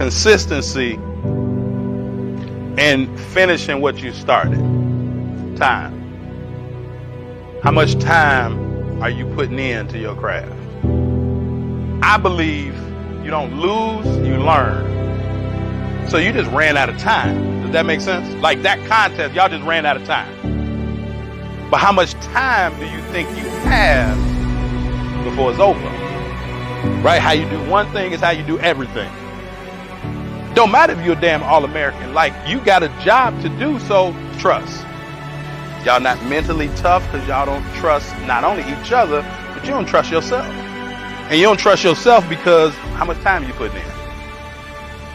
consistency in finishing what you started? Time. How much time are you putting into your craft? I believe you don't lose, you learn. So you just ran out of time. Does that make sense? Like that contest, y'all just ran out of time. But how much time do you think you have before it's over? Right? How you do one thing is how you do everything. Don't matter if you're a damn All-American. Like, you got a job to do, so trust. Y'all not mentally tough because y'all don't trust not only each other, but you don't trust yourself. And you don't trust yourself because how much time you putting in.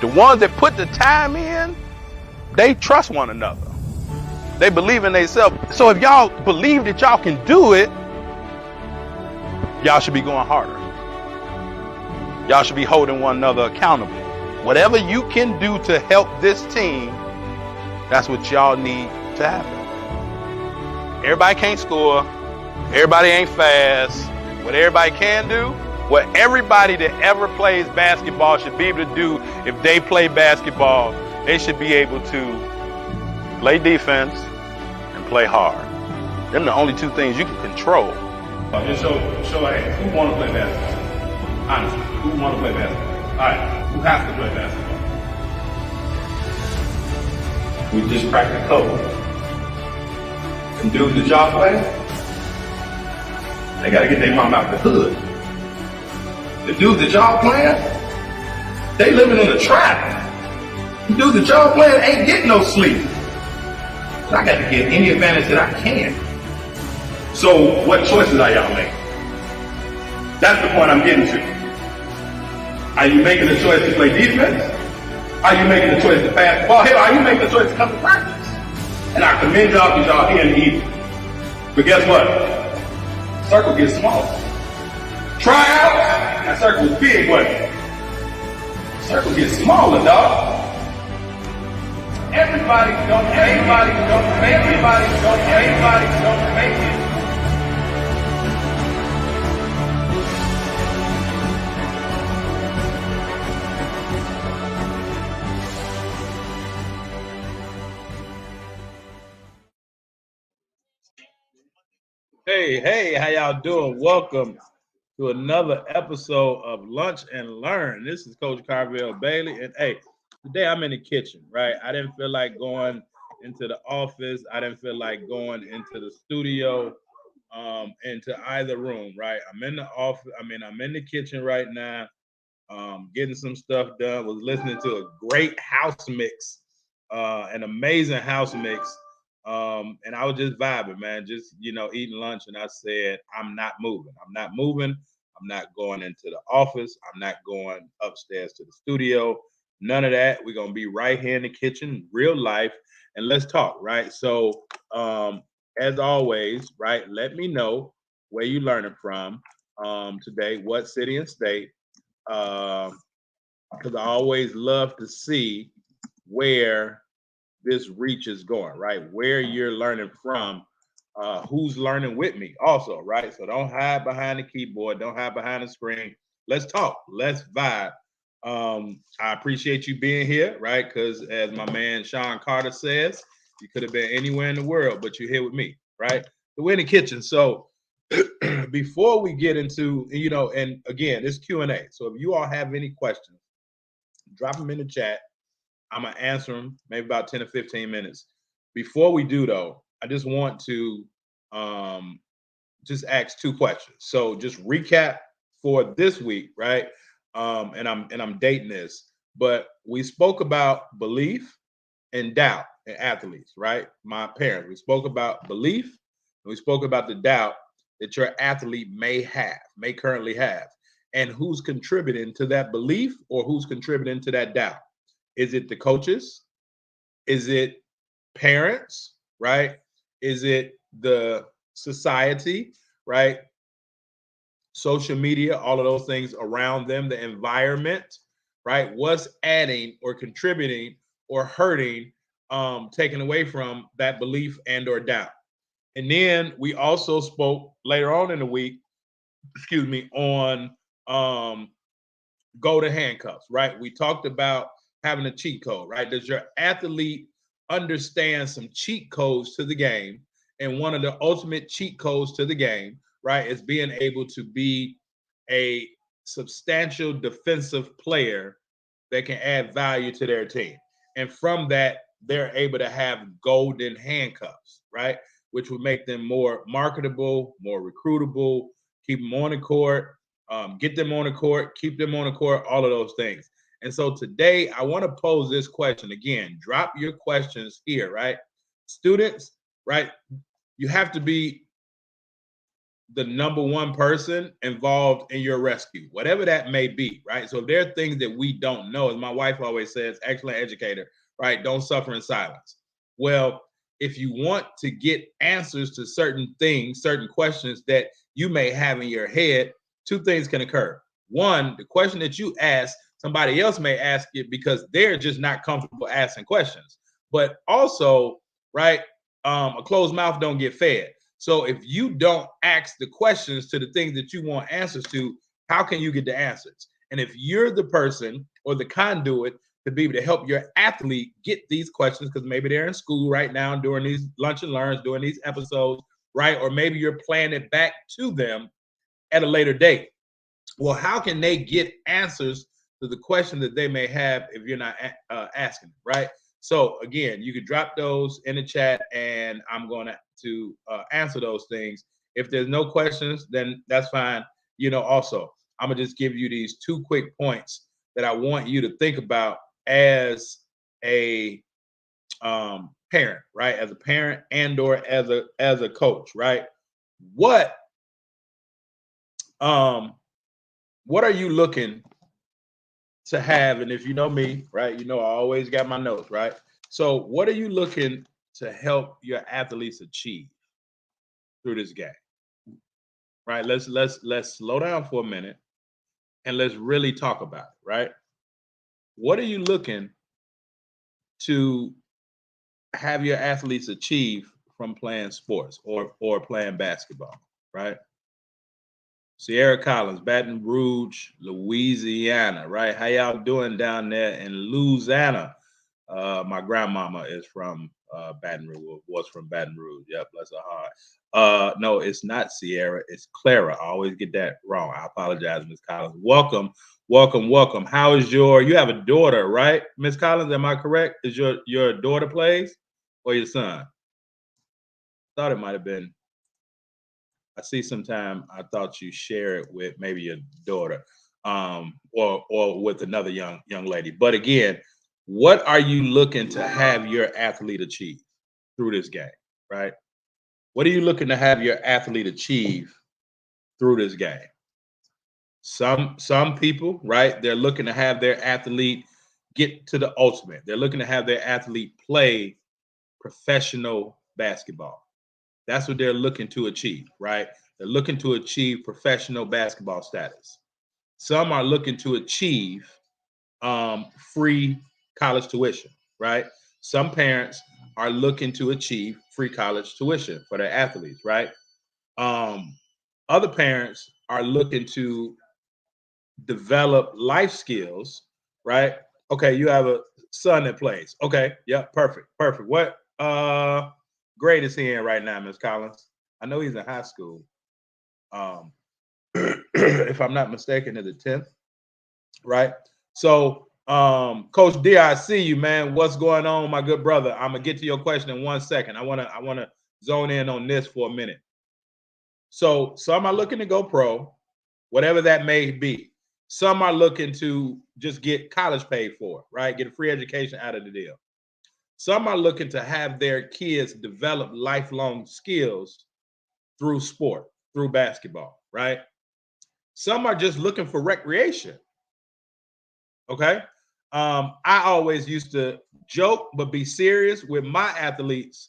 The ones that put the time in, they trust one another. They believe in themselves. So if y'all believe that y'all can do it, y'all should be going harder. Y'all should be holding one another accountable. Whatever you can do to help this team, that's what y'all need to happen. Everybody can't score. Everybody ain't fast. What everybody can do, what everybody that ever plays basketball should be able to do if they play basketball, they should be able to play defense and play hard. Them the only two things you can control. And so hey, who want to play basketball? Honestly, who want to play basketball? All right, who has to play basketball? We just cracked the code. Them dudes that y'all play, they got to get their mom out the hood. The dudes that y'all playing, they living in a trap. The dudes that y'all playing ain't getting no sleep. So I got to get any advantage that I can. So what choices are y'all making? That's the point I'm getting to. Are you making the choice to play defense? Are you making the choice to pass the ball? Hell, are you making the choice to come to practice? And I commend y'all because y'all here in the evening. But guess what? Circle gets smaller. Tryouts, that circle was big, wasn't it? Circle gets smaller, dog. Everybody don't make it. Hey, how y'all doing? Welcome to another episode of Lunch and Learn. This is Coach Carvel Bailey, and hey, today I'm in the kitchen, right? I didn't feel like going into the office. I didn't feel like going into the studio, into either room, right? I'm in the office. I'm in the kitchen right now, getting some stuff done. Was listening to a great house mix, an amazing house mix. And I was just vibing, man, just, eating lunch. And I said, I'm not moving. I'm not going into the office. I'm not going upstairs to the studio. None of that. We're going to be right here in the kitchen, real life. And let's talk, right? So, as always, right, let me know where you're learning from today, what city and state. Because I always love to see where this reach is going, right? Where you're learning from, who's learning with me also, right? So don't hide behind the keyboard, don't hide behind the screen. Let's talk, let's vibe. I appreciate you being here, right? Because as my man Sean Carter says, you could have been anywhere in the world, but you're here with me, right? So we're in the kitchen. So before we get into, and again, it's Q&A. So if you all have any questions, drop them in the chat. I'm going to answer them maybe about 10 or 15 minutes. Before we do, though, I just want to just ask two questions. So just recap for this week, right? And I'm dating this, but we spoke about belief and doubt in athletes, right? My parents, we spoke about belief and we spoke about the doubt that your athlete may currently have, and who's contributing to that belief or who's contributing to that doubt. Is it the coaches? Is it parents, right? Is it the society, right? Social media, all of those things around them, the environment, right? What's adding or contributing or hurting, taking away from that belief and or doubt? And then we also spoke later on in the week, on golden handcuffs, right? We talked about having a cheat code, right? Does your athlete understand some cheat codes to the game? And one of the ultimate cheat codes to the game, right, is being able to be a substantial defensive player that can add value to their team. And from that, they're able to have golden handcuffs, right? Which would make them more marketable, more recruitable, keep them on the court, get them on the court, keep them on the court, all of those things. And so today, I want to pose this question again. Drop your questions here, right? Students, right? You have to be the number one person involved in your rescue, whatever that may be, right? So if there are things that we don't know, as my wife always says, excellent educator, right? Don't suffer in silence. Well, if you want to get answers to certain things, certain questions that you may have in your head, two things can occur. One, the question that you ask, somebody else may ask it because they're just not comfortable asking questions. But also, right, a closed mouth don't get fed. So if you don't ask the questions to the things that you want answers to, how can you get the answers? And if you're the person or the conduit to be able to help your athlete get these questions, because maybe they're in school right now during these lunch and learns, during these episodes, right? Or maybe you're playing it back to them at a later date. Well, how can they get answers to the question that they may have if you're not asking, right? So again, you could drop those in the chat and I'm going to answer those things. If there's no questions, then that's fine. Also, I'm going to just give you these 2 quick points that I want you to think about as a parent, right? As a parent and or as a coach, right? What are you looking to have? And if you know me, right, I always got my notes, right? So what are you looking to help your athletes achieve through this game? Right? Let's slow down for a minute and let's really talk about it, right? What are you looking to have your athletes achieve from playing sports or playing basketball, right? Sierra Collins, Baton Rouge, Louisiana, right? How y'all doing down there in Louisiana? My grandmama is from Baton Rouge, was from Baton Rouge. Yep, bless her heart. No, it's not Sierra, it's Clara. I always get that wrong. I apologize, Miss Collins. Welcome. How is you have a daughter, right? Miss Collins, am I correct? Is your daughter plays or your son? Thought it might have been. I see sometime I thought you share it with maybe your daughter or with another young lady. But again, what are you looking to have your athlete achieve through this game, right? What are you looking to have your athlete achieve through this game? Some people, right, they're looking to have their athlete get to the ultimate. They're looking to have their athlete play professional basketball. That's what they're looking to achieve, right? They're looking to achieve professional basketball status. Some are looking to achieve free college tuition, right? Some parents are looking to achieve free college tuition for their athletes, right? Other parents are looking to develop life skills, right? Okay, you have a son that plays. Okay, yep, perfect. What grade is he in right now, Ms. Collins? I know he's in high school. If I'm not mistaken, in the 10th, right? So, Coach D, I see you, man. What's going on, my good brother? I'm gonna get to your question in 1 second. I wanna zone in on this for a minute. So some are looking to go pro, whatever that may be. Some are looking to just get college paid for, right? Get a free education out of the deal. Some are looking to have their kids develop lifelong skills through sport, through basketball, right? Some are just looking for recreation. Okay. I always used to joke, but be serious with my athletes.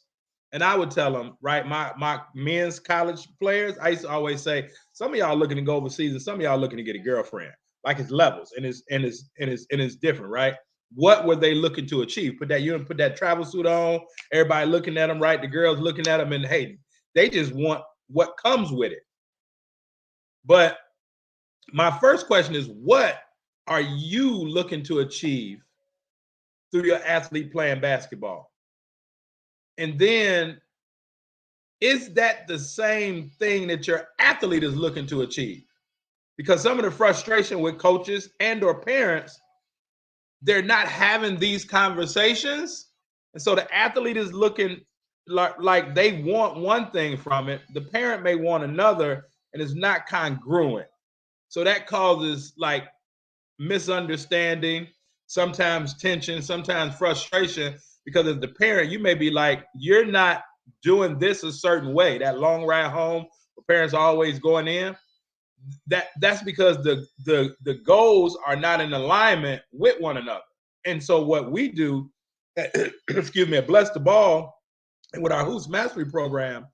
And I would tell them, right, my men's college players, I used to always say, some of y'all looking to go overseas and some of y'all looking to get a girlfriend. Like it's levels and it's different, right? What were they looking to achieve? Put that travel suit on, everybody looking at them, right? The girls looking at them, and hey, they just want what comes with it. But my first question is, what are you looking to achieve through your athlete playing basketball? And then, is that the same thing that your athlete is looking to achieve? Because some of the frustration with coaches and or parents, they're not having these conversations. And so the athlete is looking like they want one thing from it. The parent may want another, and it's not congruent. So that causes like misunderstanding, sometimes tension, sometimes frustration, because as the parent, you may be like, you're not doing this a certain way. That long ride home, where parents are always going in, that's because the goals are not in alignment with one another. And so what we do, excuse me, at Bless the Ball and with our Hoops Mastery program,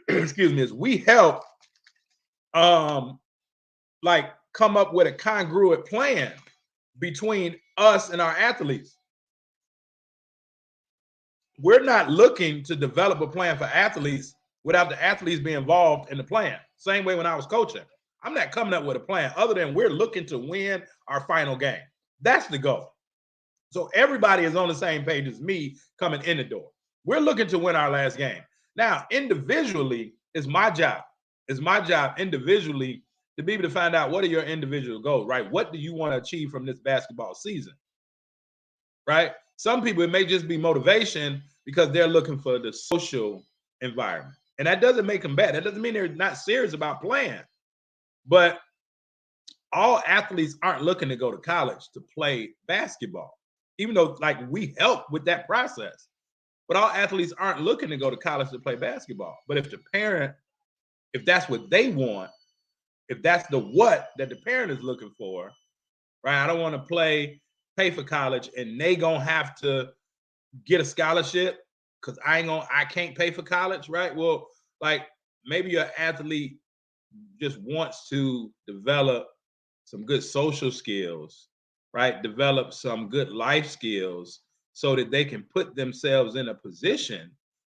excuse me, is we help like come up with a congruent plan between us and our athletes. We're not looking to develop a plan for athletes without the athletes being involved in the plan. Same way when I was coaching. I'm not coming up with a plan other than we're looking to win our final game. That's the goal. So everybody is on the same page as me coming in the door. We're looking to win our last game. Now, individually, it's my job. It's my job individually to be able to find out what are your individual goals, right? What do you want to achieve from this basketball season, right? Some people, it may just be motivation because they're looking for the social environment. And that doesn't make them bad. That doesn't mean they're not serious about playing. But all athletes aren't looking to go to college to play basketball, even though like we help with that process. But all athletes aren't looking to go to college to play basketball. But if the parent, if that's what they want, if that's the what that the parent is looking for, right? I don't want to pay for college, and they gonna have to get a scholarship because I can't pay for college, right? Well, like maybe your athlete just wants to develop some good social skills, right? Develop some good life skills so that they can put themselves in a position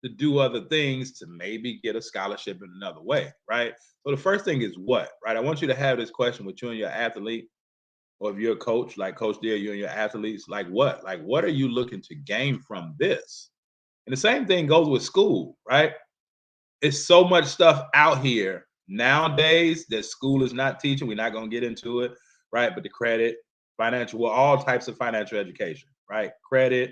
to do other things to maybe get a scholarship in another way, right? So the first thing is what, right? I want you to have this question with you and your athlete, or if you're a coach, like Coach Deere, you and your athletes, like what? Like, what are you looking to gain from this? And the same thing goes with school, right? It's so much stuff out here nowadays that school is not teaching. We're not going to get into it, right? But the credit, financial, well, all types of financial education, right? Credit,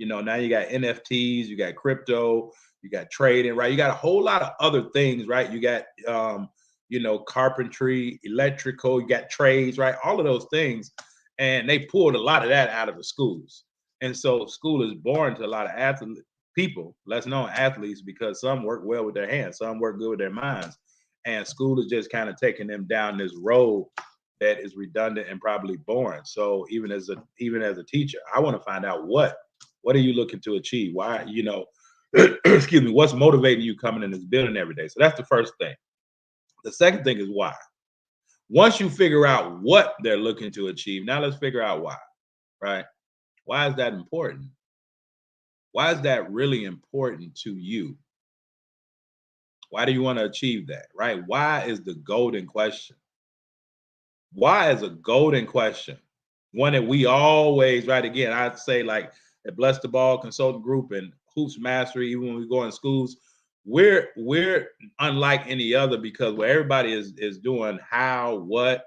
now you got NFTs, you got crypto, you got trading, right? You got a whole lot of other things, right? You got, carpentry, electrical, you got trades, right? All of those things. And they pulled a lot of that out of the schools. And so school is born to a lot of people, less known athletes, because some work well with their hands, some work good with their minds. And school is just kind of taking them down this road that is redundant and probably boring. So even as a teacher, I want to find out what are you looking to achieve? Why, excuse me, what's motivating you coming in this building every day? So that's the first thing. The second thing is why. Once you figure out what they're looking to achieve, now let's figure out why, right? Why is that important? Why is that really important to you? Why do you want to achieve that, right? Why is the golden question? Why is a golden question? One that we always, right? Again, I'd say like at Bless the Ball Consulting Group and Hoops Mastery, even when we go in schools, we're unlike any other, because where everybody is doing how, what,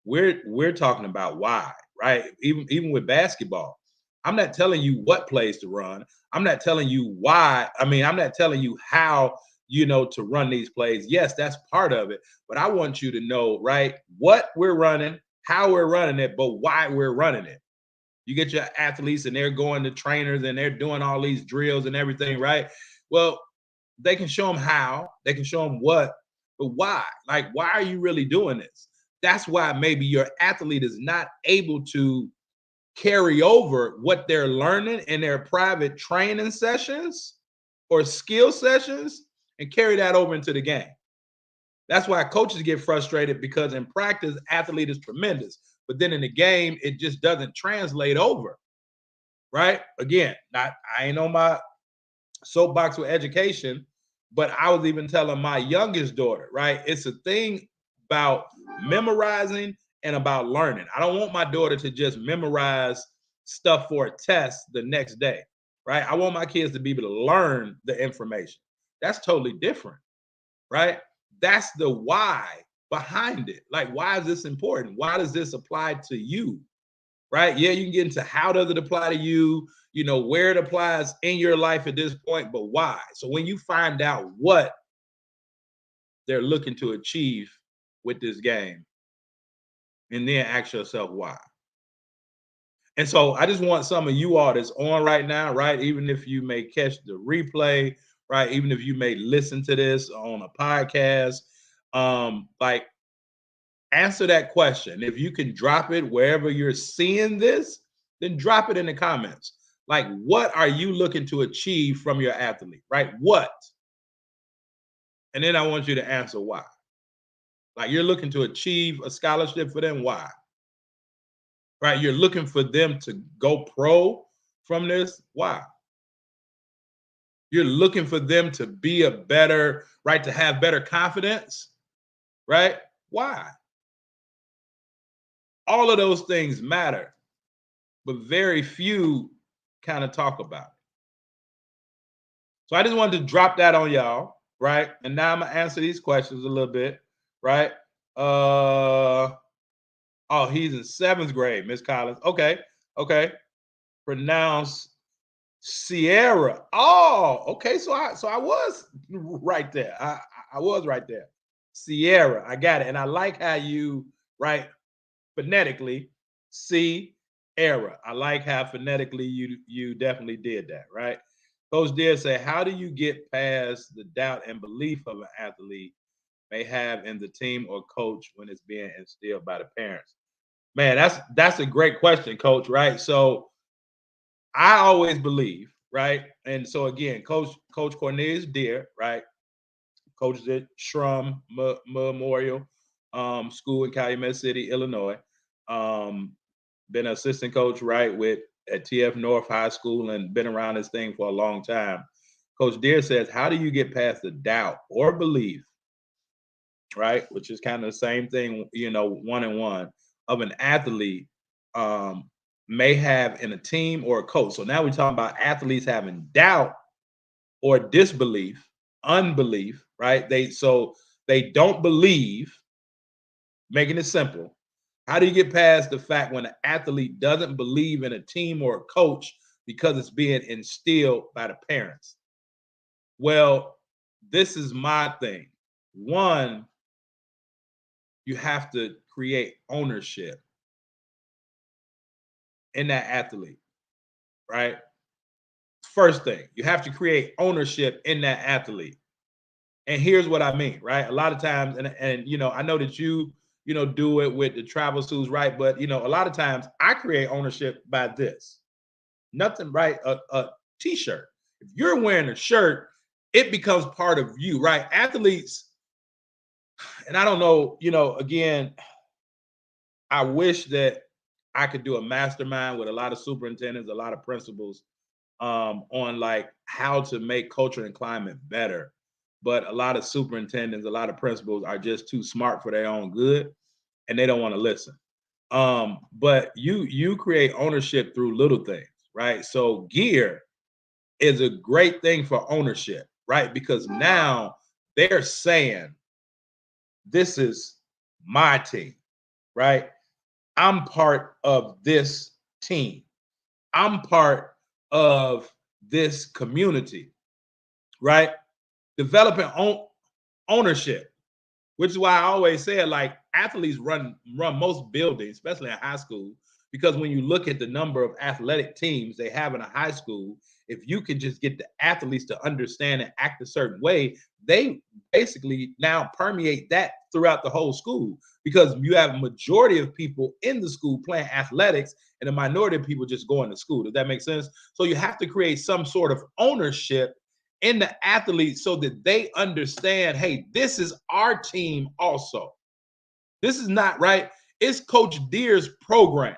we're talking about why, right? Even with basketball, I'm not telling you what plays to run. I'm not telling you why. I'm not telling you how, to run these plays. Yes, that's part of it. But I want you to know, right, what we're running, how we're running it, but why we're running it. You get your athletes and they're going to trainers and they're doing all these drills and everything, right? Well, they can show them how, they can show them what, but why? Like, why are you really doing this? That's why maybe your athlete is not able to carry over what they're learning in their private training sessions or skill sessions and carry that over into the game. That's why coaches get frustrated, because in practice, athlete is tremendous, but then in the game, it just doesn't translate over, right? Again, I ain't on my soapbox with education, but I was even telling my youngest daughter, right? It's a thing about memorizing and about learning. I don't want my daughter to just memorize stuff for a test the next day, right? I want my kids to be able to learn the information. That's totally different, right? That's the why behind it. Like, why is this important? Why does this apply to you? Right? Yeah, you can get into how does it apply to you, where it applies in your life at this point, but why? So when you find out what they're looking to achieve with this game, and then ask yourself why. And so I just want some of you all that's on right now, right? Even if you may catch the replay, right? Even if you may listen to this on a podcast, like, answer that question. If you can drop it wherever you're seeing this, then drop it in the comments. Like, what are you looking to achieve from your athlete, right? What? And then I want you to answer why. Like, you're looking to achieve a scholarship for them. Why? Right? You're looking for them to go pro from this. Why? You're looking for them to be a better, right? To have better confidence, right? Why? All of those things matter, but very few kind of talk about it. So I just wanted to drop that on y'all, right? And now I'm gonna answer these questions a little bit, right? Oh, he's in 7th grade, Miss Collins. Okay. Pronounce Sierra. Oh, okay. So I was right there. I was right there. Sierra. I got it. And I like how you, right, phonetically, Sierra. I like how phonetically you definitely did that, right? Coach Deere say, how do you get past the doubt and belief of an athlete may have in the team or coach when it's being instilled by the parents? Man, that's a great question, Coach, right? So I always believe, right? And so again, Coach Cornelius Deere, right? Coaches at Shrum Memorial School in Calumet City, Illinois. Been an assistant coach, right, at TF North High School and been around this thing for a long time. Coach Deere says, how do you get past the doubt or belief, right, which is kind of the same thing, one-on-one, of an athlete may have in a team or a coach. So now we're talking about athletes having doubt or disbelief, unbelief, right? They don't believe, making it simple. How do you get past the fact when an athlete doesn't believe in a team or a coach because it's being instilled by the parents? Well, this is my thing. One, you have to create ownership in that athlete, right? First thing, you have to create ownership in that athlete. And here's what I mean, right? A lot of times, and I know that you do it with the travel suits, right? But a lot of times I create ownership by this. Nothing, right? A t-shirt. If you're wearing a shirt, it becomes part of you, right? Athletes, and I don't know, again, I wish that I could do a mastermind with a lot of superintendents, a lot of principals, on like how to make culture and climate better. But a lot of superintendents, a lot of principals are just too smart for their own good, and they don't want to listen. But you create ownership through little things, right? So gear is a great thing for ownership, right? Because now they're saying, this is my team, right? I'm part of this team. I'm part of this community, right? Developing ownership, which is why I always say, like, athletes run most buildings, especially in high school, because when you look at the number of athletic teams they have in a high school, if you can just get the athletes to understand and act a certain way, they basically now permeate that throughout the whole school, because you have a majority of people in the school playing athletics and a minority of people just going to school. Does that make sense? So you have to create some sort of ownership in the athletes so that they understand, hey, this is our team also. This is not, right? It's Coach Deere's program.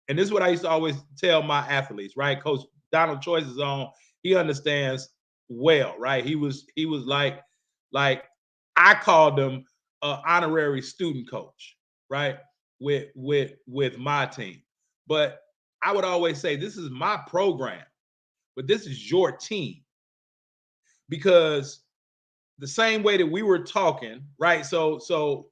And this is what I used to always tell my athletes, right? Coach Donald Choice is on. He understands well, right? He was like I called him an honorary student coach, right? With my team. But I would always say, this is my program, but this is your team. Because the same way that we were talking, right? So,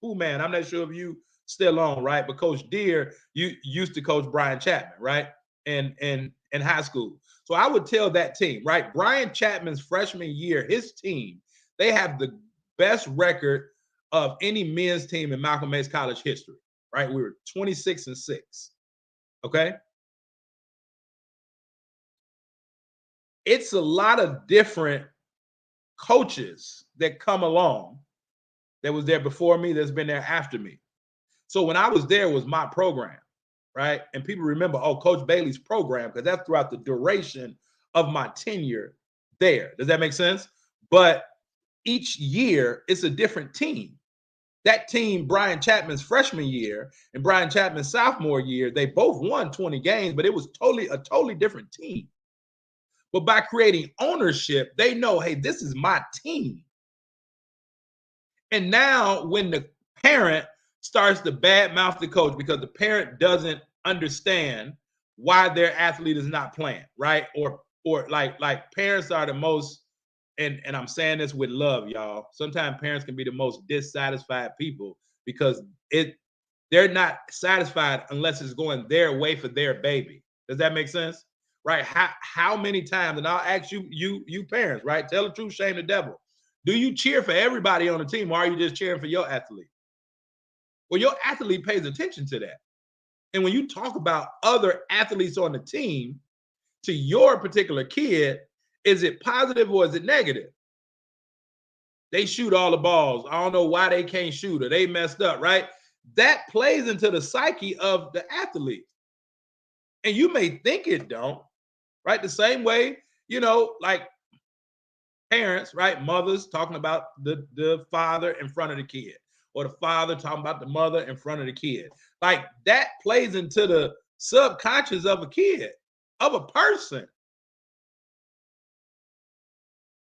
man, I'm not sure if you still on, right? But Coach Deere, you used to coach Brian Chapman, right? In high school. So I would tell that team, right? Brian Chapman's freshman year, his team, they have the best record of any men's team in Malcolm X college history, right? We were 26-6. Okay. It's a lot of different coaches that come along that was there before me, that's been there after me. So when I was there, it was my program, right? And people remember, oh, Coach Bailey's program, because that's throughout the duration of my tenure there. Does that make sense? But each year, it's a different team. That team, Brian Chapman's freshman year and Brian Chapman's sophomore year, they both won 20 games, but it was a totally different team. But by creating ownership, they know, hey, this is my team. And now when the parent starts to badmouth the coach because the parent doesn't understand why their athlete is not playing, right? Or like parents are the most, and I'm saying this with love, y'all. Sometimes parents can be the most dissatisfied people because they're not satisfied unless it's going their way for their baby. Does that make sense? Right? How many times, and I'll ask you parents, right? Tell the truth, shame the devil. Do you cheer for everybody on the team, or are you just cheering for your athlete? Well, your athlete pays attention to that. And when you talk about other athletes on the team to your particular kid, is it positive or is it negative? They shoot all the balls. I don't know why they can't shoot, or they messed up, right? That plays into the psyche of the athlete. And you may think it don't, right? The same way, like parents, right? Mothers talking about the father in front of the kid, or the father talking about the mother in front of the kid. Like that plays into the subconscious of a kid, of a person.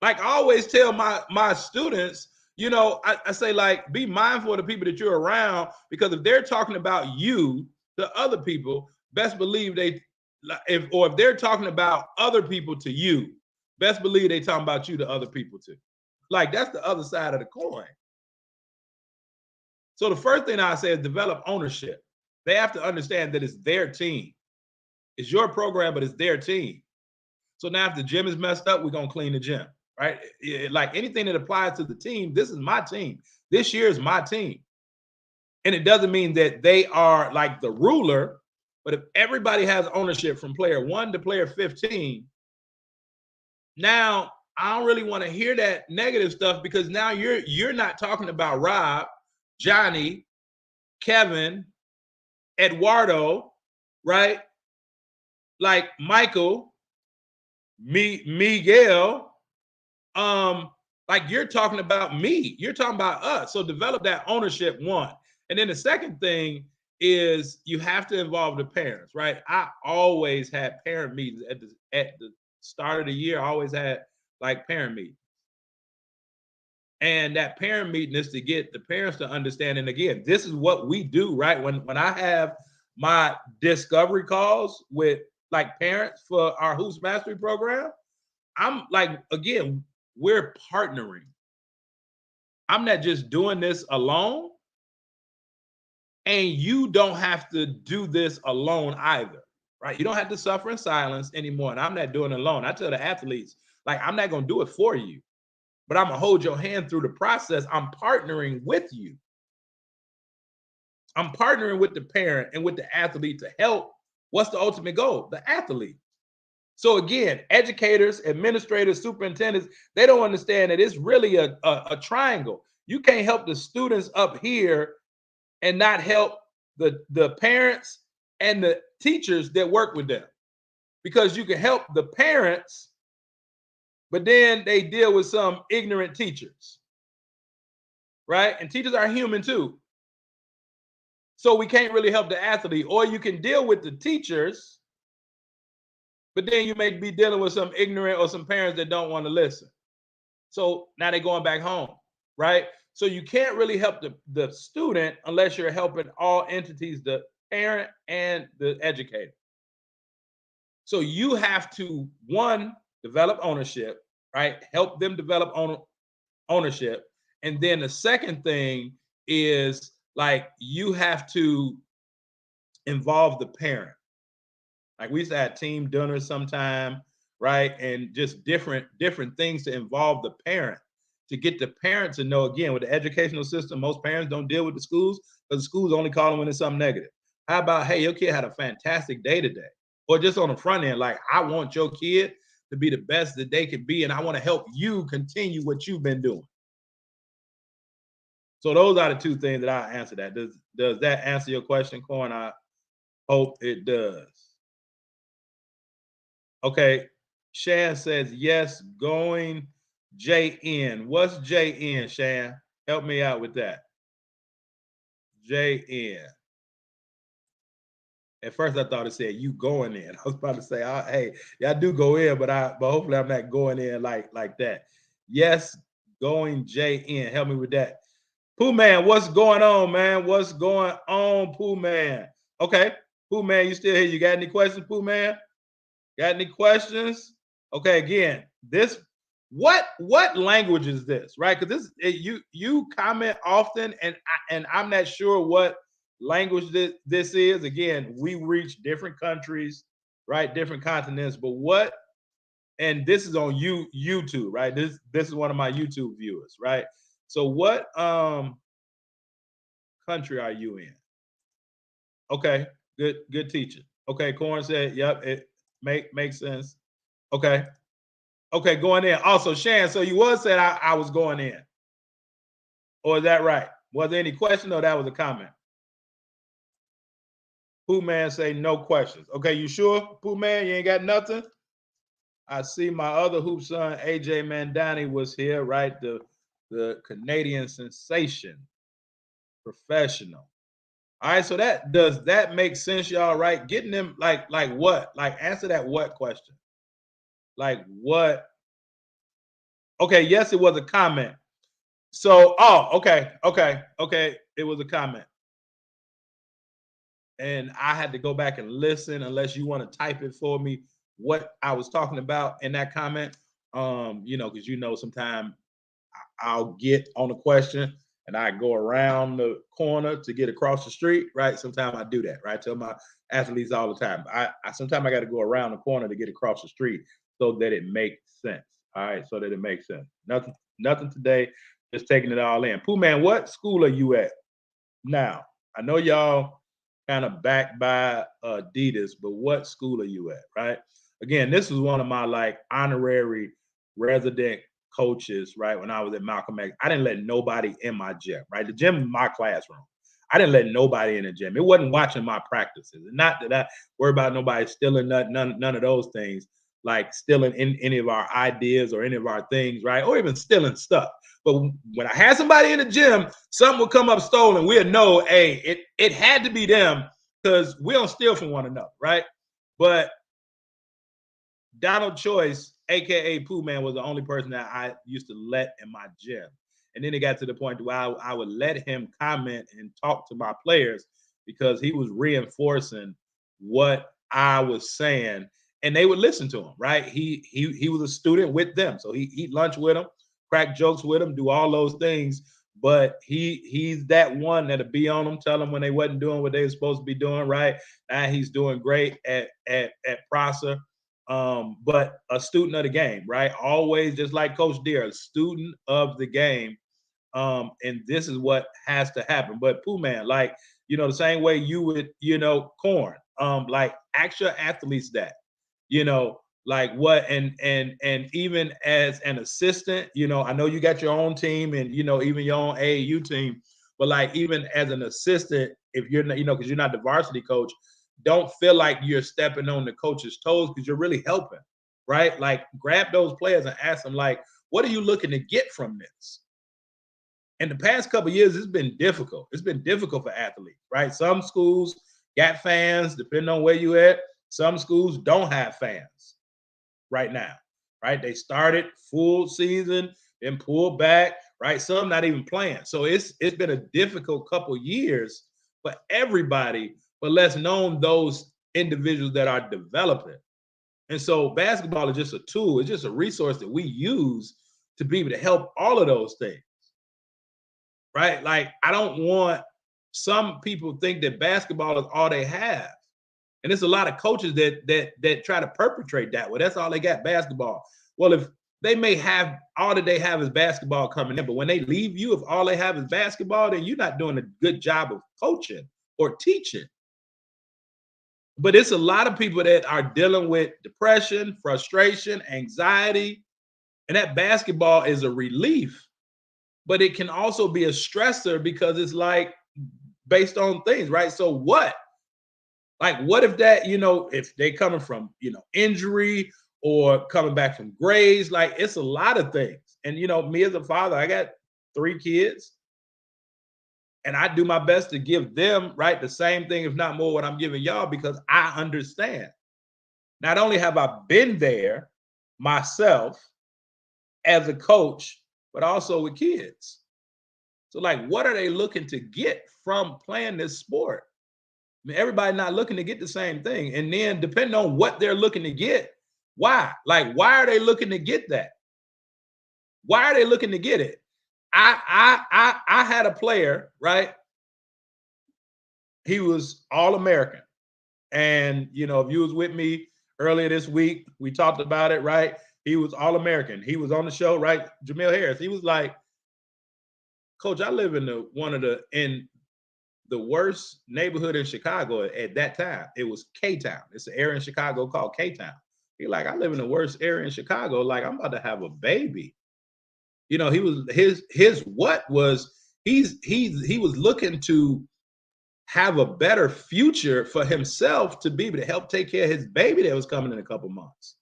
Like I always tell my students, I say, like, be mindful of the people that you're around, because if they're talking about you to other people, best believe if they're talking about other people to you, best believe they talking about you to other people too. Like that's the other side of the coin. So the first thing I say is develop ownership. They have to understand that it's their team. It's your program, but it's their team. So now if the gym is messed up, we're going to clean the gym, right? Like anything that applies to the team, this is my team. This year is my team. And it doesn't mean that they are like the ruler, but if everybody has ownership from player 1 to player 15, now I don't really want to hear that negative stuff, because now you're not talking about Rob, Johnny, Kevin, Eduardo, right? Like Michael, Miguel, like you're talking about me. You're talking about us. So develop that ownership, one. And then the second thing is you have to involve the parents, right? I always had parent meetings at the start of the year. I always had like parent meetings. And that parent meeting is to get the parents to understand. And again, this is what we do, right? When I have my discovery calls with like parents for our Hoops Mastery program, I'm like, again, we're partnering. I'm not just doing this alone. And you don't have to do this alone either, right? You don't have to suffer in silence anymore. And I'm not doing it alone. I tell the athletes, like, I'm not going to do it for you, but I'm going to hold your hand through the process. I'm partnering with you. I'm partnering with the parent and with the athlete to help. What's the ultimate goal? The athlete. So again, educators, administrators, superintendents, they don't understand that it's really a triangle. You can't help the students up here and not help the parents and the teachers that work with them. Because you can help the parents, but then they deal with some ignorant teachers, right? And teachers are human too. So we can't really help the athlete. Or you can deal with the teachers, but then you may be dealing with some ignorant or some parents that don't want to listen. So now they're going back home, right? So you can't really help the student unless you're helping all entities, the parent and the educator. So you have to, one, develop ownership, right? Help them develop ownership. And then the second thing is like you have to involve the parent. Like we used to have team dinners sometime, right? And just different things to involve the parent, to get the parent to know, again, with the educational system, most parents don't deal with the schools because the schools only call them when it's something negative. How about, hey, your kid had a fantastic day today? Or just on the front end, like, I want your kid to be the best that they can be, and I want to help you continue what you've been doing. So those are the two things that I answer that. Does that answer your question, Corn? I hope it does. Okay. Shan says, yes, going JN. What's JN, Shan? Help me out with that. JN. At first I thought it said you going in. I was about to say, hey, yeah, I do go in, but hopefully I'm not going in like that. Yes, going JN. Help me with that. Pooh Man, what's going on, man? What's going on, Pooh Man? Okay, Pooh Man, you still here? You got any questions, Pooh Man? Got any questions? Okay, again, this what language is this, right? Because you comment often, and I'm not sure what language this is. Again, we reach different countries, right? Different continents, but what? And this is on YouTube, right? This is one of my YouTube viewers, right? So what country are you in? Okay, good teaching. Okay, Corn said, yep, it makes sense. Okay. Okay, going in. Also, Shan, so you was saying I was going in. Or is that right? Was there any question or that was a comment? Pooh Man say no questions. Okay, you sure, Pooh Man? You ain't got nothing? I see my other hoop son, AJ Mandani, was here, right? The Canadian sensation, professional. All right, so does that make sense, y'all? Right? Getting them like what? Like answer that what question? Like what? Okay, yes, it was a comment. So, okay. It was a comment. And I had to go back and listen unless you want to type it for me what I was talking about in that comment. Because sometimes I'll get on a question and I go around the corner to get across the street, right? Sometimes I do that, right? I tell my athletes all the time. I sometimes I got to go around the corner to get across the street so that it makes sense. All right, so that it makes sense. Nothing today, just taking it all in. Pooh Man, what school are you at now? I know y'all kind of backed by Adidas, but what school are you at, right? Again, this was one of my like honorary resident coaches, right? When I was at Malcolm X, I didn't let nobody in my gym, right? The gym is my classroom. I didn't let nobody in the gym. It wasn't watching my practices. And not that I worry about nobody stealing none of those things, like stealing any of our ideas or any of our things, right? Or even stealing stuff. But when I had somebody in the gym, something would come up stolen. We'd know, hey, it had to be them because we don't steal from one another, right? But Donald Choice, aka Pooh Man, was the only person that I used to let in my gym. And then it got to the point where I would let him comment and talk to my players because he was reinforcing what I was saying, and they would listen to him. Right? He was a student with them, so he eat lunch with them, crack jokes with them, do all those things. But he's that one that'll be on them, tell them when they wasn't doing what they were supposed to be doing. Right now, he's doing great at Prosser. But a student of the game, right? Always, just like Coach Deere, a student of the game. And this is what has to happen. But Pooh Man, like, the same way you would, Corn, like ask your athletes that, like what, and even as an assistant, I know you got your own team and, even your own AAU team, but like even as an assistant, if you're not, because you're not the varsity coach, don't feel like you're stepping on the coach's toes because you're really helping, right? Like grab those players and ask them, like, what are you looking to get from this? In the past couple of years, it's been difficult. It's been difficult for athletes, right? Some schools got fans, depending on where you at. Some schools don't have fans right now, right? They started full season, then pulled back, right? Some not even playing. So it's been a difficult couple of years for everybody, but let's known those individuals that are developing. And so basketball is just a tool. It's just a resource that we use to be able to help all of those things. Right? Like, I don't want some people think that basketball is all they have. And there's a lot of coaches that try to perpetrate that. Well, that's all they got, basketball. Well, if they may have all that they have is basketball coming in, but when they leave you, if all they have is basketball, then you're not doing a good job of coaching or teaching. But it's a lot of people that are dealing with depression, frustration, anxiety, and that basketball is a relief. But it can also be a stressor because it's like based on things, right? So what? Like, what if that, if they coming from, injury or coming back from grades, like it's a lot of things. And, me as a father, I got 3 kids and I do my best to give them, right, the same thing, if not more, what I'm giving y'all, because I understand. Not only have I been there myself as a coach, but also with kids. So like, what are they looking to get from playing this sport? I mean, everybody not looking to get the same thing. And then depending on what they're looking to get, why? Like, why are they looking to get that? Why are they looking to get it? I had a player, right? He was All-American. And, if you was with me earlier this week, we talked about it, right? He was All-American. He was on the show, right? Jamil Harris. He was like, Coach, I live in the worst neighborhood in Chicago at that time. It was K-Town. It's an area in Chicago called K-Town. He's like, I live in the worst area in Chicago. Like, I'm about to have a baby. He was he was looking to have a better future for himself to be able to help take care of his baby that was coming in a couple months.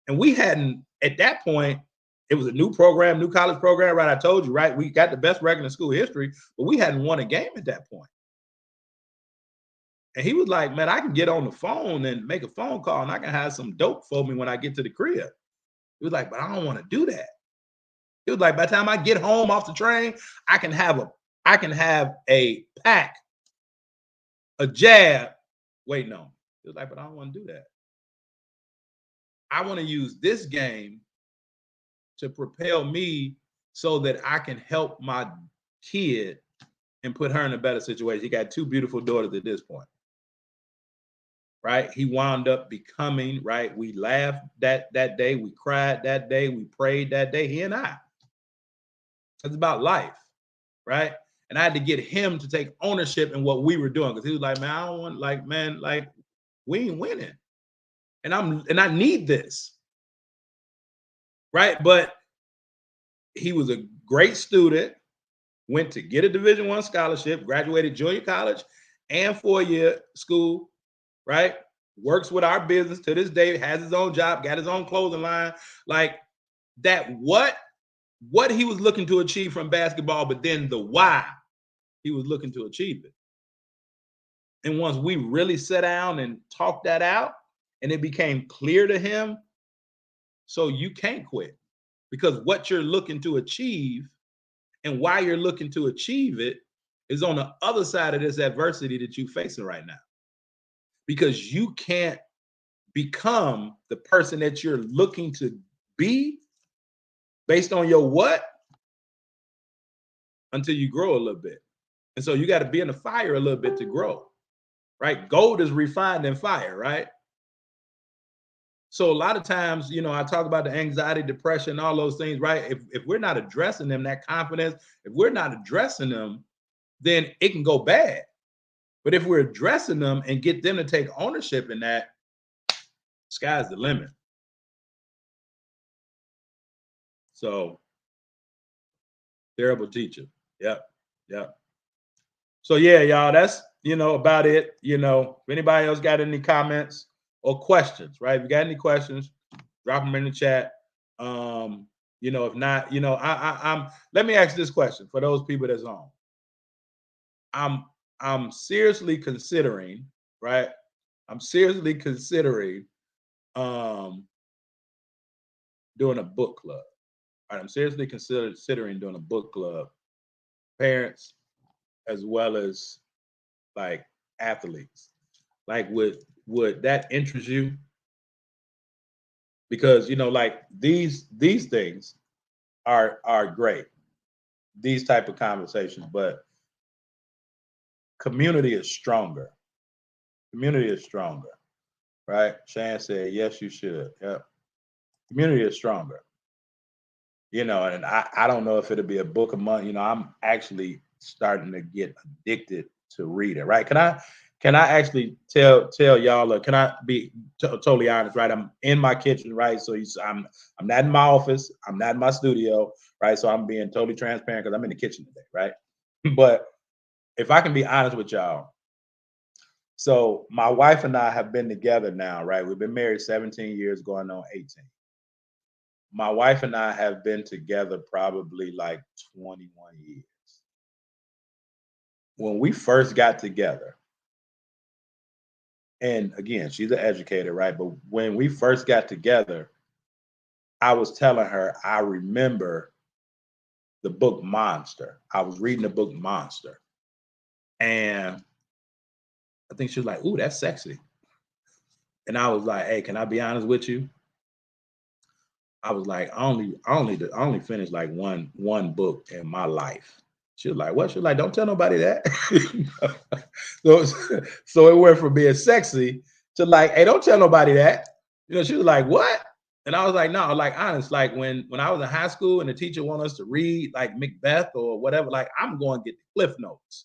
And we hadn't, at that point, it was a new program, new college program, right? I told you, right? We got the best record in school history, but we hadn't won a game at that point. And he was like, man, I can get on the phone and make a phone call and I can have some dope for me when I get to the crib. He was like, but I don't want to do that. He was like, by the time I get home off the train, I can have a pack, a jab waiting on me. He was like, but I don't want to do that. I want to use this game to propel me so that I can help my kid and put her in a better situation. He got 2 beautiful daughters at this point, right? He wound up becoming, right? We laughed that day. We cried that day. We prayed that day, he and I. It's about life, right? And I had to get him to take ownership in what we were doing because he was like, man, I don't want, like, man, like, we ain't winning. And I need this. Right. But he was a great student, went to get a Division I scholarship, graduated junior college and 4-year school, right? Works with our business to this day, has his own job, got his own clothing line. Like that, what he was looking to achieve from basketball, but then the why he was looking to achieve it. And once we really sat down and talked that out, and it became clear to him, so you can't quit because what you're looking to achieve and why you're looking to achieve it is on the other side of this adversity that you're facing right now. Because you can't become the person that you're looking to be based on your what until you grow a little bit. And so you got to be in the fire a little bit to grow, right? Gold is refined in fire, right? So a lot of times, I talk about the anxiety, depression, all those things, right? If we're not addressing them, that confidence, if we're not addressing them, then it can go bad. But if we're addressing them and get them to take ownership in that, sky's the limit. So, terrible teacher. Yep. So yeah, y'all, that's, about it. If anybody else got any comments or questions, right? If you got any questions, drop them in the chat. If not, I'm let me ask this question for those people that's on. I'm seriously considering, right? I'm seriously considering doing a book club. Right? I'm seriously considering doing a book club. Parents as well as like athletes. Like would that interest you? because like these things are great, these type of conversations, but community is stronger. Community is stronger, right? Shan said, yes, you should. Yep. Community is stronger. And I don't know if it'll be a book a month. I'm actually starting to get addicted to reading, right? Can I actually tell y'all, or can I be totally honest, right? I'm in my kitchen, right? So I'm not in my office. I'm not in my studio, right? So I'm being totally transparent because I'm in the kitchen today, right? But if I can be honest with y'all, so my wife and I have been together now, right? We've been married 17 years, going on 18. My wife and I have been together probably like 21 years. When we first got together, and again, she's an educator, right? But when we first got together, I was telling her, I remember the book Monster. I was reading the book Monster. And I think she was like, ooh, that's sexy. And I was like, hey, can I be honest with you? I was like, I only finished like one book in my life. She was like, what? She was like, don't tell nobody that. so it went from being sexy to like, hey, don't tell nobody that. She was like, what? And I was like, no, like honest, like when I was in high school and the teacher wanted us to read like Macbeth or whatever, like I'm going to get the Cliff Notes.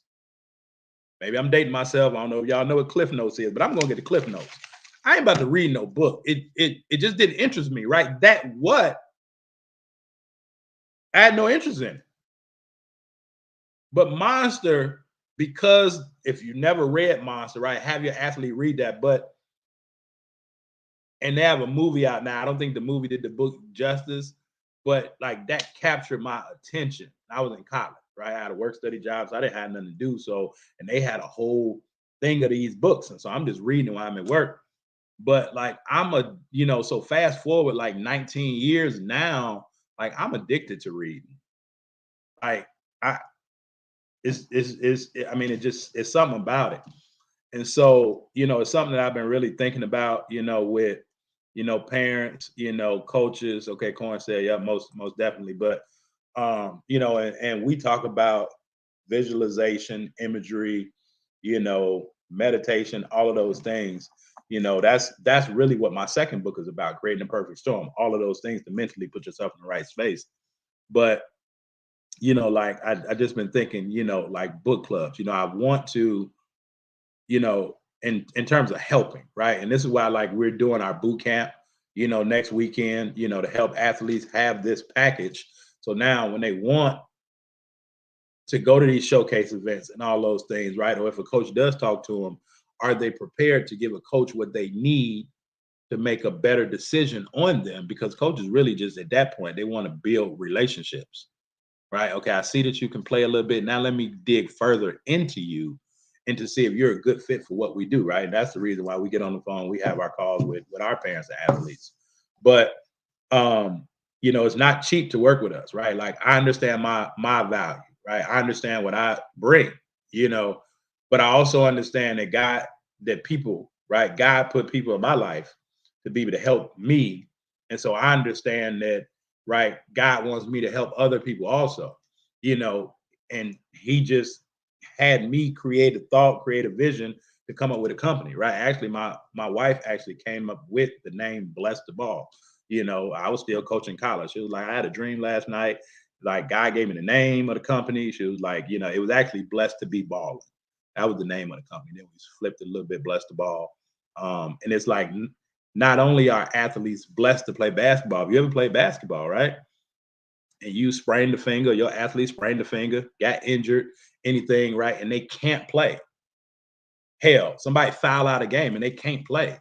Maybe I'm dating myself. I don't know if y'all know what Cliff Notes is, but I'm going to get the Cliff Notes. I ain't about to read no book. It just didn't interest me, right? That what? I had no interest in it. But Monster, because if you never read Monster, right, have your athlete read that. And they have a movie out now. I don't think the movie did the book justice, but like that captured my attention. I was in college, right? I had a work study job, so I didn't have nothing to do. So, and they had a whole thing of these books. And so I'm just reading while I'm at work. But like so fast forward like 19 years now, like I'm addicted to reading. Like it's something about it. And so, it's something that I've been really thinking about, with, parents, coaches. Okay, Corn said, yeah, most definitely. But, and we talk about visualization, imagery, meditation, all of those things. That's really what my second book is about, creating a perfect storm. All of those things to mentally put yourself in the right space. But, like I just been thinking, like book clubs, I want to, in terms of helping, right? And this is why like we're doing our boot camp, next weekend, to help athletes have this package. So now when they want to go to these showcase events and all those things, right? Or if a coach does talk to them, are they prepared to give a coach what they need to make a better decision on them? Because coaches really just at that point, they want to build relationships, right? Okay, I see that you can play a little bit. Now let me dig further into you and to see if you're a good fit for what we do, right? And that's the reason why we get on the phone. We have our calls with our parents and athletes. But it's not cheap to work with us, right? Like I understand my value, right? I understand what I bring, but I also understand that people, right? God put people in my life to be able to help me. And so I understand that, right? God wants me to help other people also, and he just had me create a thought, create a vision to come up with a company, right? Actually, my wife actually came up with the name Bless the Ball. I was still coaching college. She was like, I had a dream last night. Like God gave me the name of the company. She was like, it was actually Blessed to Be Balling. That was the name of the company. Then we flipped it a little bit, Blessed to Ball. And it's like, not only are athletes blessed to play basketball, if you ever played basketball, right? And you sprained the finger, your athlete sprained the finger, got injured, anything, right? And they can't play. Hell, somebody foul out a game and they can't play,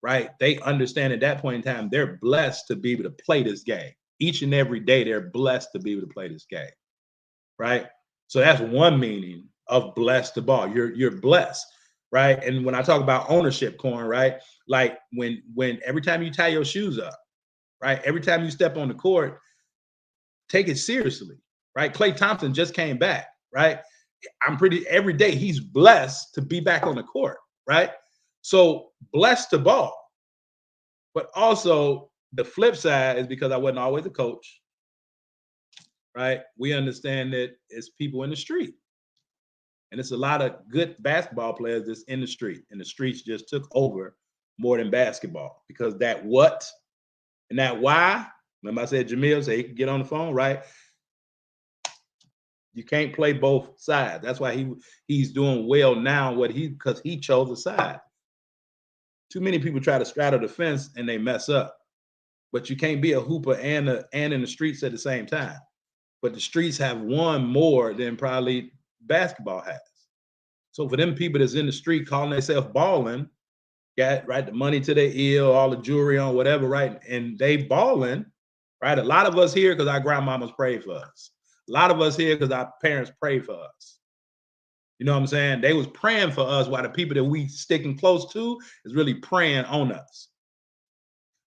right? They understand at that point in time, they're blessed to be able to play this game. Each and every day, they're blessed to be able to play this game, right? So that's one meaning of blessed the ball. You're blessed, right? And when I talk about ownership, Corn, right? Like when every time you tie your shoes up, right? Every time you step on the court, take it seriously, right? Klay Thompson just came back, right? Every day he's blessed to be back on the court, right? So blessed to ball, but also the flip side is because I wasn't always a coach, right? We understand that it's people in the street. And it's a lot of good basketball players that's in the street. And the streets just took over more than basketball because that what and that why, remember I said Jamil said he could get on the phone, right? You can't play both sides. That's why he's doing well now because he chose a side. Too many people try to straddle the fence and they mess up. But you can't be a hooper and in the streets at the same time. But the streets have won more than probably basketball has. So for them people that's in the street calling themselves balling, got right the money to their ear, all the jewelry on, whatever, right? And they balling, right? A lot of us here because our grandmamas prayed for us. A lot of us here because our parents prayed for us. You know what I'm saying? They was praying for us while the people that we sticking close to is really praying on us.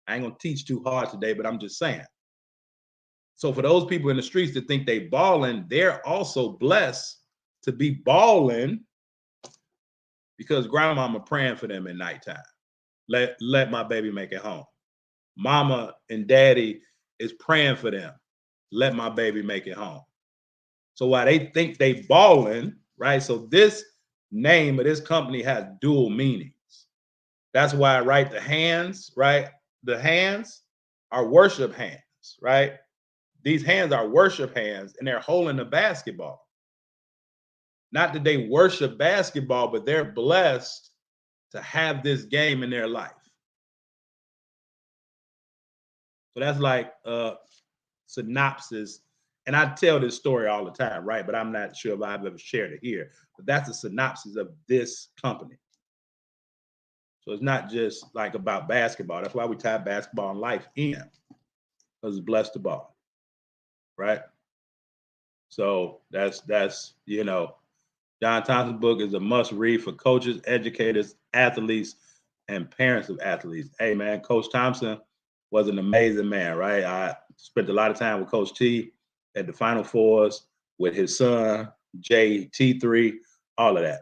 I ain't gonna teach too hard today, but I'm just saying. So for those people in the streets that think they balling, they're also blessed to be balling because grandmama praying for them at nighttime. Let my baby make it home. Mama and daddy is praying for them. Let my baby make it home. So while they think they balling, right? So this name of this company has dual meanings. That's why, right? The hands, right? The hands are worship hands, right? These hands are worship hands and they're holding the basketball. Not that they worship basketball, but they're blessed to have this game in their life. So that's like a synopsis. And I tell this story all the time, right? But I'm not sure if I've ever shared it here. But that's a synopsis of this company. So it's not just like about basketball. That's why we tie basketball and life in, because it's blessed to ball, right? So that's John Thompson's book is a must read for coaches, educators, athletes, and parents of athletes. Hey man, Coach Thompson was an amazing man, right? I spent a lot of time with Coach T at the Final Fours with his son, JT3, all of that.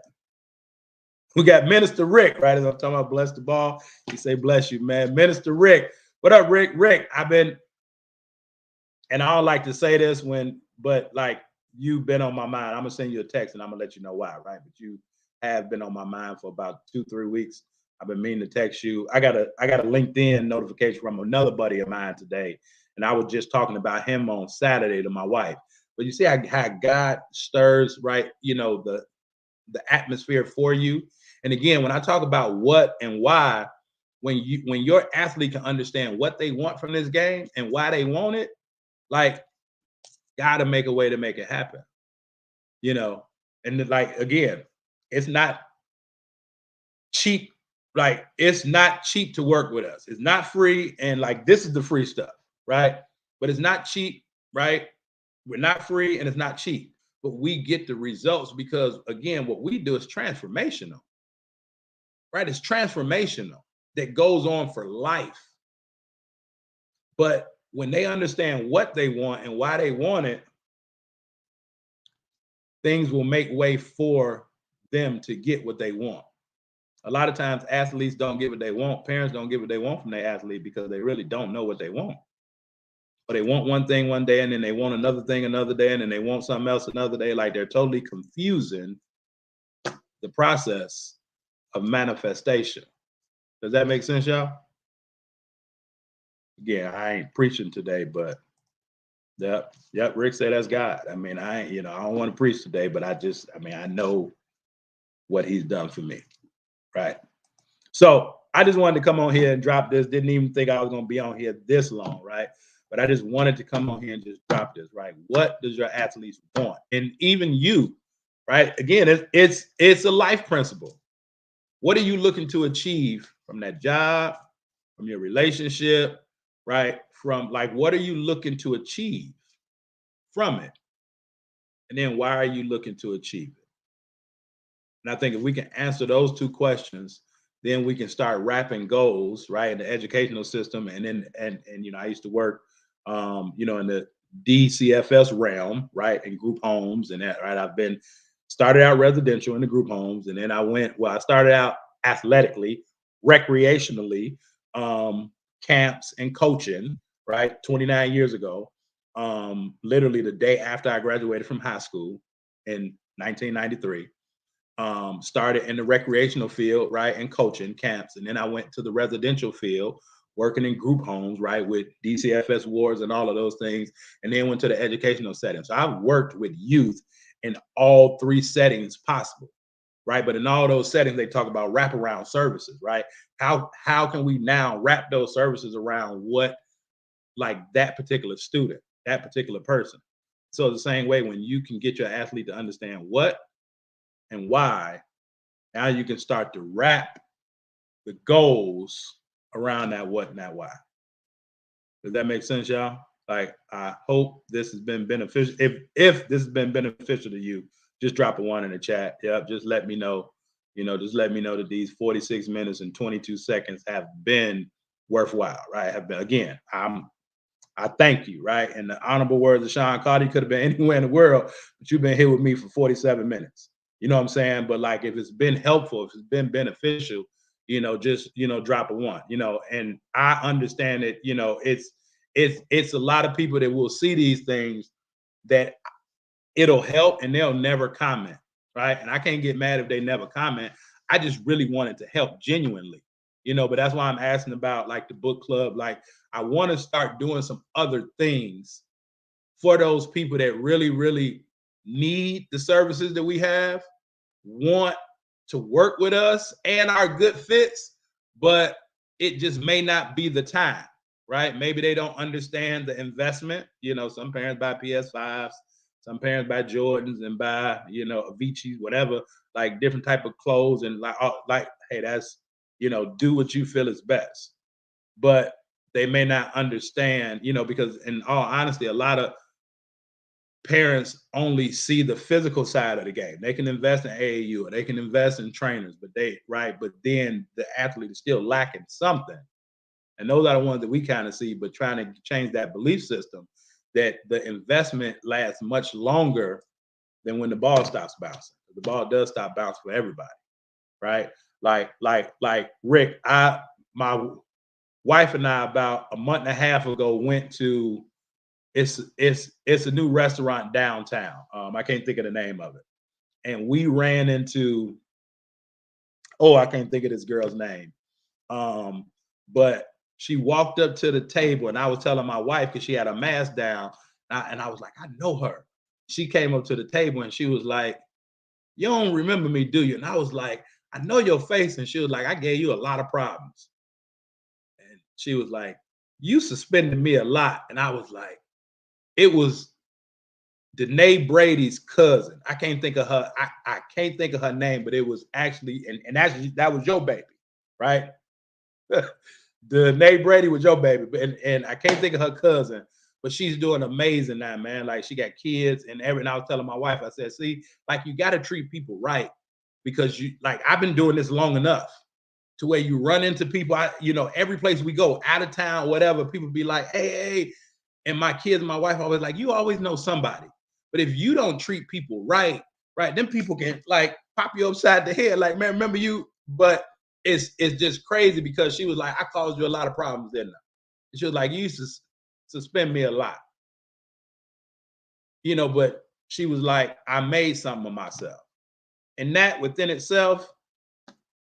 We got Minister Rick, right? As I'm talking about bless the ball. He say, bless you, man. Minister Rick. What up, Rick? Rick, and I don't like to say this but like you've been on my mind. I'm gonna send you a text and I'm gonna let you know why, right? But you have been on my mind for about 2-3 weeks. I've been meaning to text you. I got a LinkedIn notification from another buddy of mine today. And I was just talking about him on Saturday to my wife. But you see how God stirs, right? The atmosphere for you. And again, when I talk about what and why, when your athlete can understand what they want from this game and why they want it, like, gotta make a way to make it happen. And like, again, it's not cheap. Like, it's not cheap to work with us. It's not free. And like, this is the free stuff, right? But it's not cheap, right? We're not free and it's not cheap, but we get the results because, again, what we do is transformational, right? It's transformational that goes on for life. But when they understand what they want and why they want it, things will make way for them to get what they want. A lot of times athletes don't get what they want. Parents don't get what they want from their athlete because they really don't know what they want. But they want one thing one day and then they want another thing another day and then they want something else another day. Like, they're totally confusing the process of manifestation. Does that make sense, y'all? Again, I ain't preaching today, but yep, Rick said that's God. I mean, I don't want to preach today, but I know what he's done for me, right? So I just wanted to come on here and drop this. Didn't even think I was going to be on here this long, right? But I just wanted to come on here and just drop this, right? What does your athletes want? And even you, right? Again, it's a life principle. What are you looking to achieve from that job, from your relationship, right? From like, what are you looking to achieve from it? And then why are you looking to achieve it? And I think if we can answer those two questions, then we can start wrapping goals, right, in the educational system. And then, and I used to work, in the DCFS realm, right, in group homes and that, right. I've started out residential in the group homes, and then I started out athletically, recreationally, camps and coaching, right? 29 years ago, literally the day after I graduated from high school in 1993. Started in the recreational field, right, and coaching camps, and then I went to the residential field, working in group homes, right, with DCFS wards and all of those things, and then went to the educational setting. So I've worked with youth in all three settings possible, right? But in all those settings, they talk about wraparound services, right? How can we now wrap those services around what, like, that particular student, that particular person? So the same way, when you can get your athlete to understand what and why, now you can start to wrap the goals around that what and that why. Does that make sense, y'all? Like, I hope this has been beneficial. If this has been beneficial to you, just drop a 1 in the chat. Yep, just let me know. Just let me know that these 46 minutes and 22 seconds have been worthwhile, right? Have been, again, I thank you, right? And the honorable words of Sean Carter, you could have been anywhere in the world, but you've been here with me for 47 minutes. You know what I'm saying? But like, if it's been helpful, if it's been beneficial, just, drop a 1, and I understand that, it's a lot of people that will see these things that it'll help and they'll never comment, right? And I can't get mad if they never comment. I just really wanted to help genuinely, but that's why I'm asking about, like, the book club. Like, I want to start doing some other things for those people that really, really need the services that we have, want to work with us and are good fits, but it just may not be the time, right? Maybe they don't understand the investment. Some parents buy PS5s, some parents buy Jordans and buy, Avicii's, whatever, like different type of clothes, and like, hey, that's, do what you feel is best. But they may not understand, because in all honesty, a lot of parents only see the physical side of the game. They can invest in AAU or they can invest in trainers, but then the athlete is still lacking something. And those are the ones that we kind of see, but trying to change that belief system that the investment lasts much longer than when the ball stops bouncing. The ball does stop bouncing for everybody, right? Like Rick, my wife and I, about a month and a half ago, went to, it's a new restaurant downtown. I can't think of the name of it. And we ran into, I can't think of this girl's name. But she walked up to the table, and I was telling my wife, because she had a mask down, and I was like, I know her. She came up to the table and she was like, you don't remember me, do you? And I was like, I know your face. And she was like, I gave you a lot of problems. And she was like, you suspended me a lot. And I was like, it was Danae Brady's cousin. I can't think of her. I can't think of her name, but it was actually, and actually that was your baby, right? Danae Brady was your baby, and I can't think of her cousin, but she's doing amazing now, man. Like, she got kids and everything. I was telling my wife, I said, see, like, you got to treat people right, because I've been doing this long enough to where you run into people. Every place we go, out of town, whatever, people be like, hey. And my kids and my wife always like, you always know somebody. But if you don't treat people right, then people can, like, pop you upside the head. Like, man, remember you? But it's just crazy, because she was like, I caused you a lot of problems, didn't I? And she was like, you used to suspend me a lot. But she was like, I made something of myself. And that within itself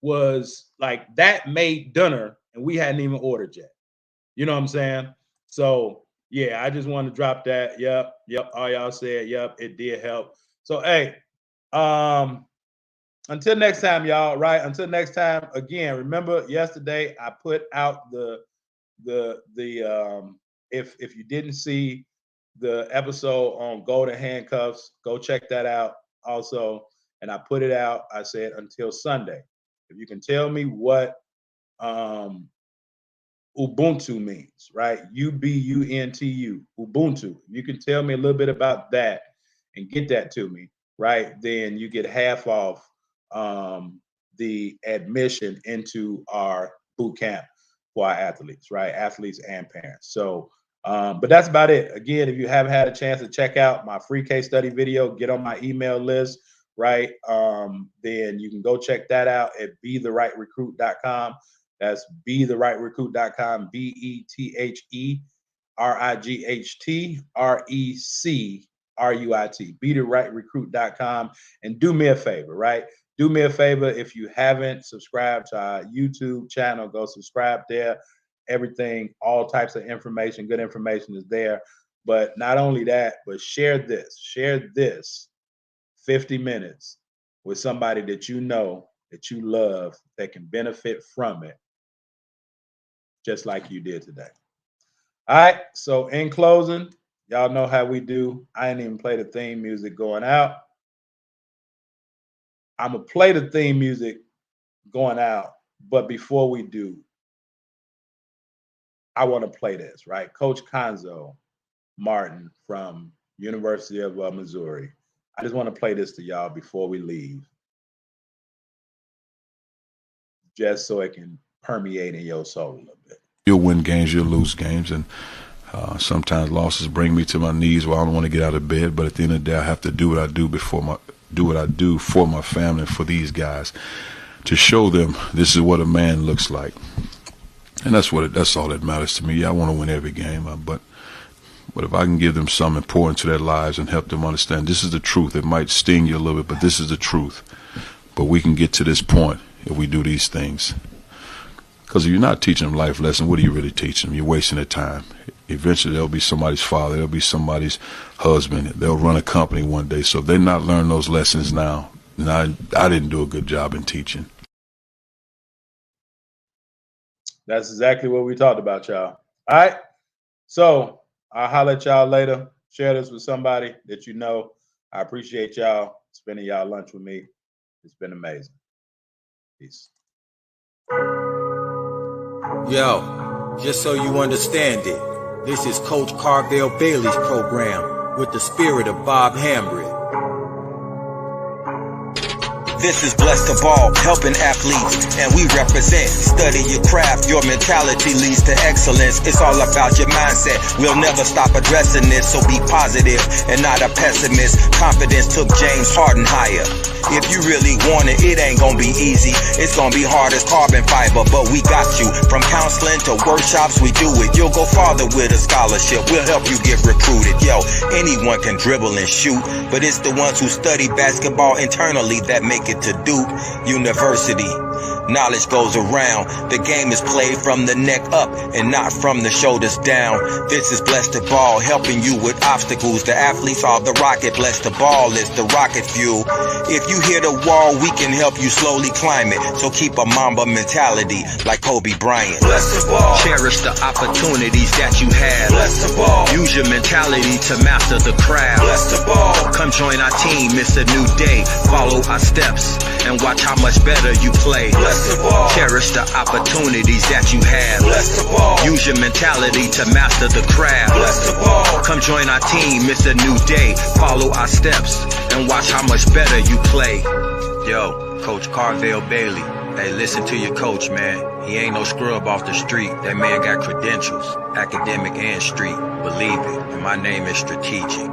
was like, that made dinner, and we hadn't even ordered yet. You know what I'm saying? So yeah, I just want to drop that. Yep. All y'all said, yep, it did help. So hey, until next time, y'all, right? Until next time, again, remember yesterday I put out the if you didn't see the episode on Golden Handcuffs, go check that out also. And I put it out, I said, until Sunday. If you can tell me what Ubuntu means, right? Ubuntu, Ubuntu. You can tell me a little bit about that and get that to me, right? Then you get half off the admission into our boot camp for our athletes, right? Athletes and parents. So, but that's about it. Again, if you haven't had a chance to check out my free case study video, get on my email list, right? Then you can go check that out at betherightrecruit.com. That's BeTheRightRecruit.com, BeTheRightRecruit, BeTheRightRecruit.com. And do me a favor, right? Do me a favor, if you haven't subscribed to our YouTube channel, go subscribe there. Everything, all types of information, good information is there. But not only that, but share this 50 minutes with somebody that you know, that you love, that can benefit from it, just like you did today. All right, so in closing, y'all know how we do. I ain't even play the theme music going out. I'm going to play the theme music going out, but before we do, I want to play this, right? Coach Cuonzo Martin from University of Missouri. I just want to play this to y'all before we leave, just so it can permeate in your soul a little bit. You'll win games, you'll lose games, and sometimes losses bring me to my knees where I don't want to get out of bed. But at the end of the day, I have to do what I do for my family and for these guys, to show them this is what a man looks like. And that's all that matters to me. Yeah, I want to win every game, but if I can give them something important to their lives and help them understand this is the truth, it might sting you a little bit, but this is the truth. But we can get to this point if we do these things. Because if you're not teaching them life lessons, what are you really teaching them? You're wasting their time. Eventually, they'll be somebody's father. They'll be somebody's husband. They'll run a company one day. So if they're not learning those lessons now, then I didn't do a good job in teaching. That's exactly what we talked about, y'all. All right. So I'll holler at y'all later. Share this with somebody that you know. I appreciate y'all spending y'all lunch with me. It's been amazing. Peace. Yo, just so you understand it, this is Coach Carvel Bailey's program with the spirit of Bob Hambry. This is Blessed to Ball, helping athletes, and we represent. Study your craft, your mentality leads to excellence. It's all about your mindset. We'll never stop addressing this, so be positive and not a pessimist. Confidence took James Harden higher. If you really want it, it ain't gonna be easy. It's gonna be hard as carbon fiber, but we got you. From counseling to workshops, we do it. You'll go farther with a scholarship. We'll help you get recruited. Yo, anyone can dribble and shoot, but it's the ones who study basketball internally that make it to Duke University. Knowledge goes around. The game is played from the neck up and not from the shoulders down. This is Blessed to Ball, helping you with obstacles. The athletes are the rocket. Blessed to Ball is the rocket fuel. If you hit a wall, we can help you slowly climb it. So keep a Mamba mentality like Kobe Bryant. Blessed to Ball. Cherish the opportunities that you have. Blessed to Ball. Use your mentality to master the craft. Blessed to Ball. Come join our team, it's a new day. Follow our steps and watch how much better you play. Blessed to Ball. Cherish the opportunities that you have. Blessed to Ball. Use your mentality to master the craft. Blessed to Ball. Come join our team, it's a new day. Follow our steps and watch how much better you play. Yo, Coach Carvel Bailey. Hey, listen to your coach, man. He ain't no scrub off the street. That man got credentials, academic and street. Believe it, and my name is strategic.